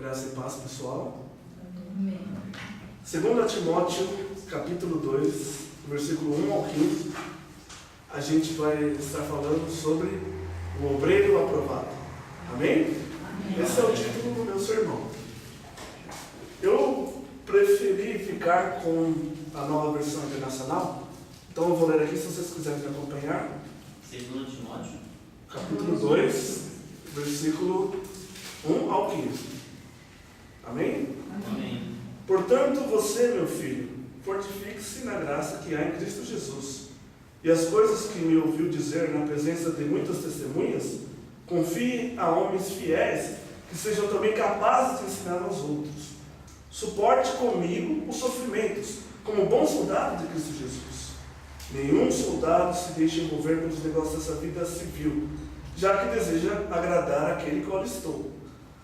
Graça e paz, pessoal. Amém. 2 Timóteo, capítulo 2, versículo 1 ao 15, a gente vai estar falando sobre o obreiro aprovado. Amém? Amém. Esse é o título do meu sermão. Eu preferi ficar com a nova versão internacional, então eu vou ler aqui se vocês quiserem me acompanhar. 2 Timóteo, Capítulo 2, versículo 1 ao 15. Amém? amém. Portanto, você, meu filho, fortifique-se na graça que há em Cristo Jesus. E as coisas que me ouviu dizer na presença de muitas testemunhas, confie a homens fiéis que sejam também capazes de ensinar aos outros. Suporte comigo os sofrimentos, como bom soldado de Cristo Jesus. Nenhum soldado se deixa envolver pelos negócios dessa vida civil, já que deseja agradar aquele que o alistou.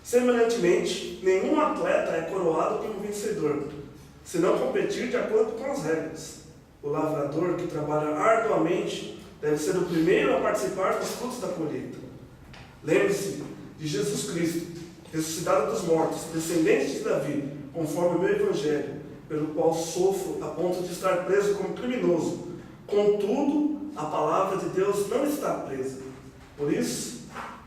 Semelhantemente, nenhum atleta é coroado como vencedor, se não competir de acordo com as regras. O lavrador que trabalha arduamente deve ser o primeiro a participar dos frutos da colheita. Lembre-se de Jesus Cristo, ressuscitado dos mortos, descendente de Davi, conforme o meu evangelho, pelo qual sofro a ponto de estar preso como criminoso. Contudo, a palavra de Deus não está presa. Por isso,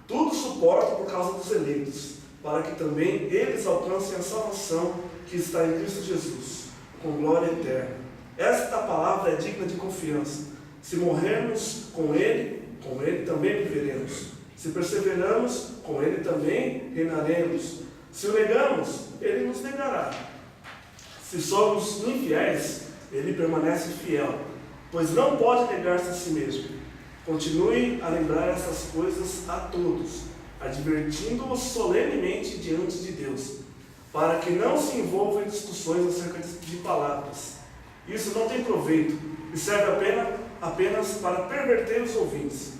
tudo suporto por causa dos eleitos, para que também eles alcancem a salvação que está em Cristo Jesus, com glória eterna. Esta palavra é digna de confiança. Se morrermos com Ele também viveremos. Se perseveramos, com Ele também reinaremos. Se o negamos, Ele nos negará. Se somos infiéis, Ele permanece fiel, pois não pode negar-se a si mesmo. Continue a lembrar essas coisas a todos, advertindo-os solenemente diante de Deus, para que não se envolvam em discussões acerca de palavras. Isso não tem proveito e serve apenas para perverter os ouvintes.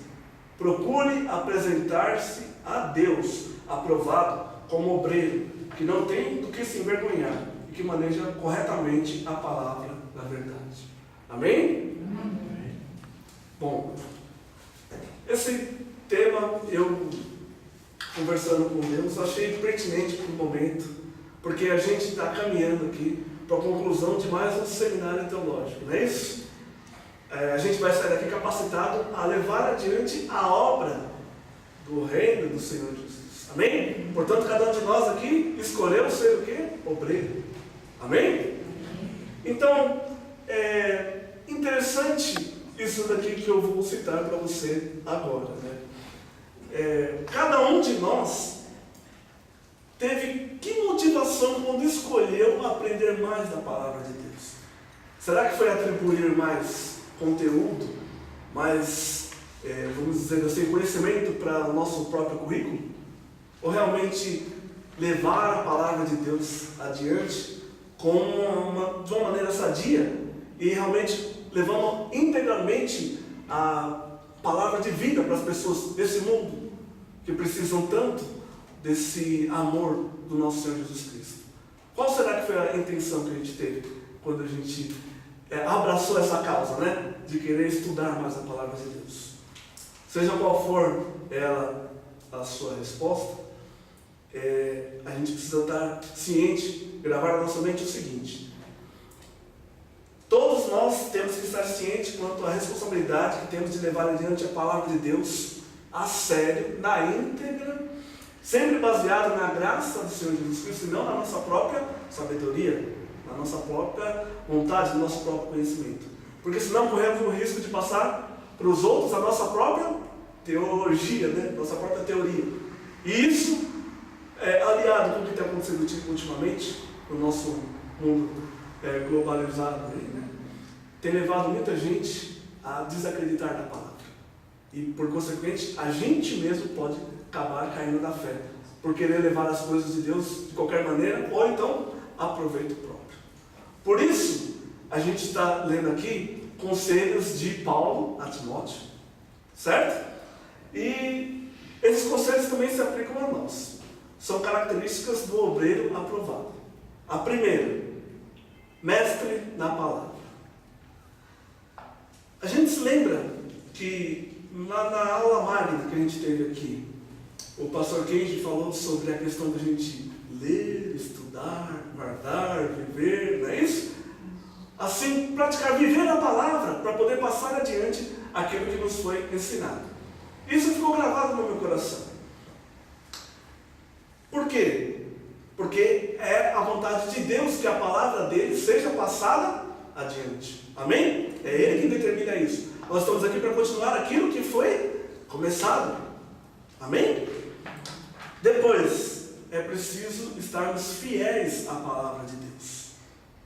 Procure apresentar-se a Deus aprovado como obreiro, que não tem do que se envergonhar e que maneja corretamente a palavra da verdade. Amém? Amém. Bom, esse tema eu, conversando com Deus, achei pertinente para o momento, porque a gente está caminhando aqui para a conclusão de mais um seminário teológico, não é isso? A gente vai sair daqui capacitado a levar adiante a obra do reino do Senhor Jesus. Amém? Portanto, cada um de nós aqui escolheu ser o quê? Obreiro. Amém? Então, é interessante isso daqui que eu vou citar para você agora, né? Cada um de nós teve que motivação quando escolheu aprender mais da palavra de Deus? Será que foi atribuir mais conteúdo, mais, vamos dizer assim, conhecimento para o nosso próprio currículo? Ou realmente levar a palavra de Deus adiante de uma maneira sadia e realmente levando integralmente a palavra de vida para as pessoas desse mundo que precisam tanto desse amor do nosso Senhor Jesus Cristo? Qual será que foi a intenção que a gente teve quando a gente abraçou essa causa, né? De querer estudar mais a palavra de Deus? Seja qual for ela a sua resposta, a gente precisa estar ciente, gravar na nossa mente o seguinte: todos nós temos que estar cientes quanto à responsabilidade que temos de levar adiante a palavra de Deus a sério, na íntegra, sempre baseado na graça do Senhor Jesus Cristo e não na nossa própria sabedoria, na nossa própria vontade, no nosso próprio conhecimento. Porque senão corremos o risco de passar para os outros a nossa própria teologia, né? Nossa própria teoria. E isso, aliado com o que tem acontecido ultimamente no nosso mundo globalizado, né? Tem levado muita gente a desacreditar da palavra. E, por consequente, a gente mesmo pode acabar caindo da fé, por querer levar as coisas de Deus de qualquer maneira, ou então a proveito próprio. Por isso, a gente está lendo aqui conselhos de Paulo a Timóteo, certo? E esses conselhos também se aplicam a nós. São características do obreiro aprovado. A primeira, mestre na palavra. A gente se lembra que na aula magna que a gente teve aqui, o pastor Kenji falou sobre a questão da gente ler passar adiante aquilo que nos foi ensinado. Isso ficou gravado no meu coração. Por quê? Porque é a vontade de Deus que a palavra dele seja passada adiante. Amém? É Ele quem determina isso. Nós estamos aqui para continuar aquilo que foi começado. Amém? Depois, é preciso estarmos fiéis à palavra de Deus.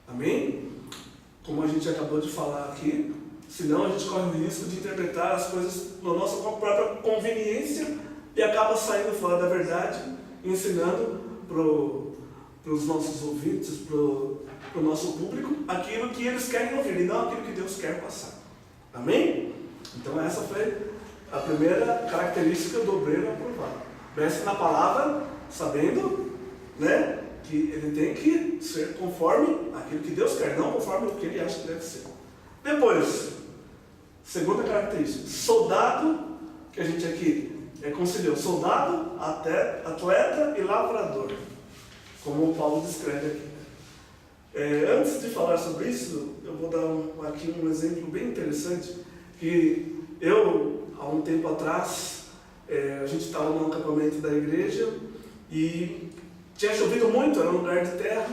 Amém? Como a gente acabou de falar aqui, senão a gente corre o risco de interpretar as coisas na nossa própria conveniência e acaba saindo fora da verdade, ensinando para os nossos ouvintes, para o nosso público, aquilo que eles querem ouvir e não aquilo que Deus quer passar. Amém? Então essa foi a primeira característica do obreiro aprovado. Mestre na palavra, sabendo, né, que ele tem que ser conforme aquilo que Deus quer, não conforme o que ele acha que deve ser. Depois, segunda característica, soldado, que a gente aqui conciliou, soldado, atleta e lavrador, como o Paulo descreve aqui. Antes de falar sobre isso, eu vou dar aqui um exemplo bem interessante, que eu, há um tempo atrás, a gente estava num acampamento da igreja e tinha chovido muito, era um lugar de terra,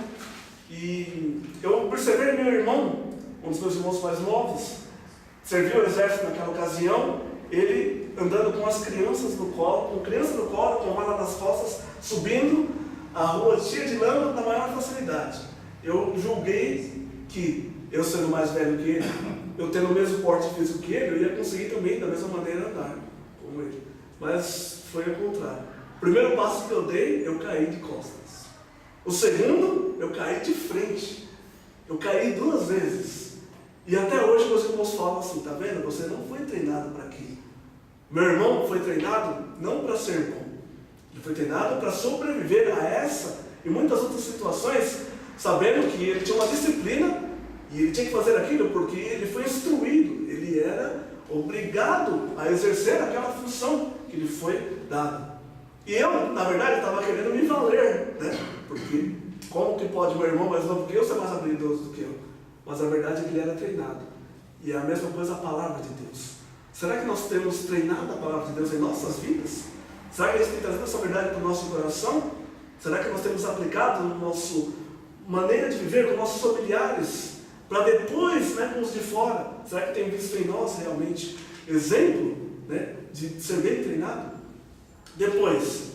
e eu observei meu irmão, um dos meus irmãos mais novos, serviu o exército naquela ocasião, ele andando com as crianças no colo, com criança no colo, com mala nas costas, subindo a rua cheia de lama na maior facilidade. Eu julguei que, eu sendo mais velho que ele, eu tendo o mesmo porte físico que ele, eu ia conseguir também da mesma maneira andar como ele. Mas foi ao contrário. O primeiro passo que eu dei, eu caí de costas. O segundo, eu caí de frente. Eu caí 2 vezes. E até hoje meus irmãos falam assim, tá vendo? Você não foi treinado para aquilo. Meu irmão foi treinado não para ser bom. Ele foi treinado para sobreviver a essa e muitas outras situações, sabendo que ele tinha uma disciplina e ele tinha que fazer aquilo porque ele foi instruído. Ele era obrigado a exercer aquela função que lhe foi dada. E eu, na verdade, estava querendo me valer, né? Porque como que pode meu irmão mais novo que eu ser mais habilidoso do que eu? Mas a verdade é que ele era treinado. E é a mesma coisa a palavra de Deus. Será que nós temos treinado a palavra de Deus em nossas vidas? Será que a gente tem trazido essa verdade para o nosso coração? Será que nós temos aplicado na nossa maneira de viver com nossos familiares? Para depois, né, com os de fora, será que tem visto em nós realmente exemplo, né, de ser bem treinado? Depois,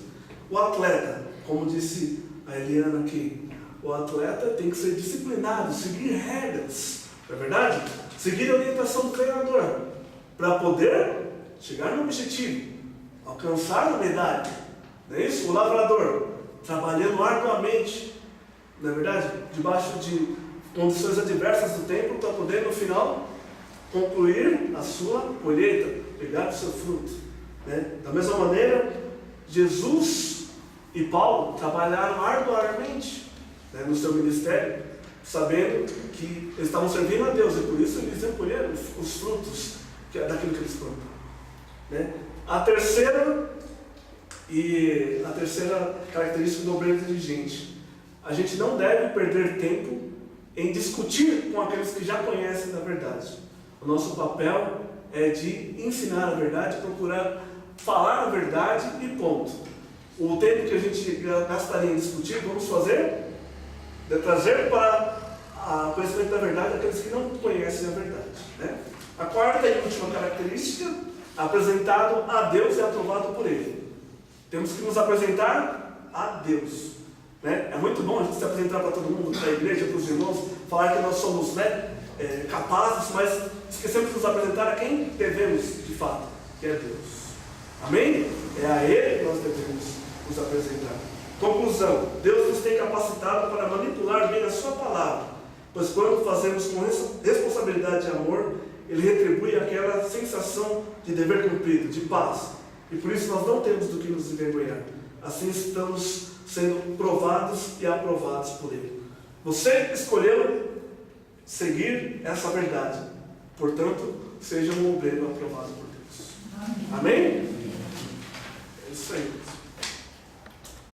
o atleta, como disse a Eliana aqui, o atleta tem que ser disciplinado, seguir regras, não é verdade? Seguir a orientação do treinador, para poder chegar no objetivo, alcançar a medalha, não é isso? O lavrador, trabalhando arduamente, não é verdade? Debaixo de condições adversas do tempo, para poder no final concluir a sua colheita, pegar o seu fruto, né? Da mesma maneira, Jesus e Paulo trabalharam arduamente, né, no seu ministério, sabendo que eles estavam servindo a Deus e por isso eles iam colher os frutos daquilo que eles plantaram, né? A terceira característica do obreiro diligente: a gente não deve perder tempo em discutir com aqueles que já conhecem da verdade. O nosso papel é de ensinar a verdade, procurar falar a verdade e ponto. O tempo que a gente gastaria em discutir, vamos fazer de trazer para o conhecimento da verdade aqueles que não conhecem a verdade, né? A quarta e última característica: apresentado a Deus e aprovado por Ele. Temos que nos apresentar a Deus, né? É muito bom a gente se apresentar para todo mundo, para a igreja, para os irmãos, falar que nós somos, né, capazes, mas esquecemos de nos apresentar a quem devemos de fato, que é Deus. Amém? É a Ele que nós devemos nos apresentar. Conclusão: Deus nos tem capacitado para manipular bem a sua palavra, pois quando fazemos com responsabilidade e amor, Ele retribui aquela sensação de dever cumprido, de paz, e por isso nós não temos do que nos envergonhar. Assim estamos sendo provados e aprovados por Ele. Você escolheu seguir essa verdade, portanto, seja um obreiro aprovado por Deus. Amém? É isso aí.